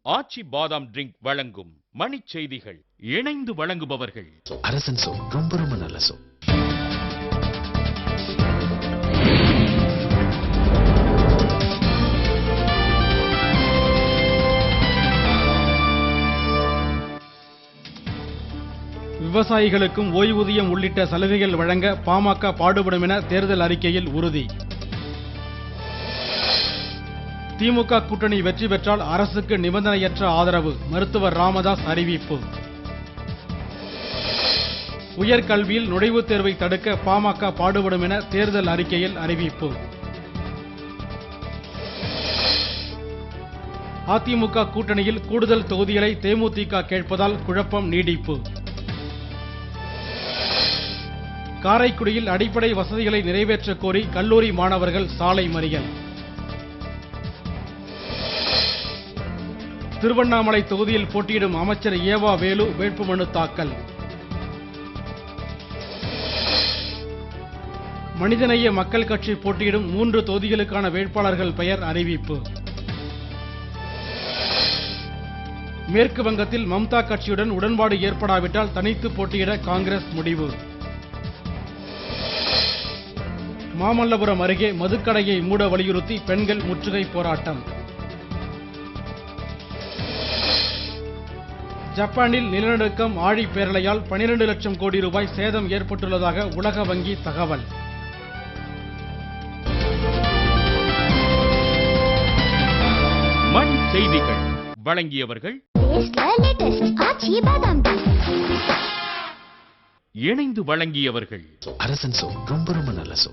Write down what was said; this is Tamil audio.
ஆச்சி பாதாம் ட்ரிங்க் வழங்கும் மணிச் செய்திகள். இணைந்து வழங்குபவர்கள் அரசன் சோ, ரொம்ப ரொம்ப நல்ல சோ. விவசாயிகளுக்கும் ஓய்வூதியம் உள்ளிட்ட சலுகைகள் வழங்க பாமக பாடுபடும் என தேர்தல் அறிக்கையில் உறுதி. திமுக கூட்டணி வெற்றி பெற்றால் அரசுக்கு நிபந்தனையற்ற ஆதரவு, மருத்துவர் ராமதாஸ் அறிவிப்பு. உயர்கல்வியில் நுழைவுத் தேர்வை தடுக்க பாமக பாடுபடும் என தேர்தல் அறிக்கையில் அறிவிப்பு. அதிமுக கூட்டணியில் கூடுதல் தொகுதிகளை தேமுதிக கேட்பதால் குழப்பம் நீடிப்பு. காரைக்குடியில் அடிப்படை வசதிகளை நிறைவேற்ற கோரி கல்லூரி மாணவர்கள் சாலை மறியல். திருவண்ணாமலை தொகுதியில் போட்டியிடும் அமைச்சர் ஏவா வேலு வேட்புமனு தாக்கல். மனிதநேய மக்கள் கட்சி போட்டியிடும் 3 தொகுதிகளுக்கான வேட்பாளர்கள் பெயர் அறிவிப்பு. மேற்கு வங்கத்தில் மம்தா கட்சியுடன் உடன்பாடு ஏற்படாவிட்டால் தனித்து போட்டியிட காங்கிரஸ் முடிவு. மாமல்லபுரம் அருகே மதுக்கடையை மூட வலியுறுத்தி பெண்கள் முற்றுகை போராட்டம். ஜப்பானில் நிலநடுக்கம் ஆழி பேரலையால் 12 லட்சம் கோடி ரூபாய் சேதம் ஏற்பட்டுள்ளதாக உலக வங்கி தகவல். மணிச் செய்திகள் வழங்கியவர்கள் இணைந்து வழங்கியவர்கள் அரசன் சோ, ரொம்ப ரொம்ப நல்ல சோ.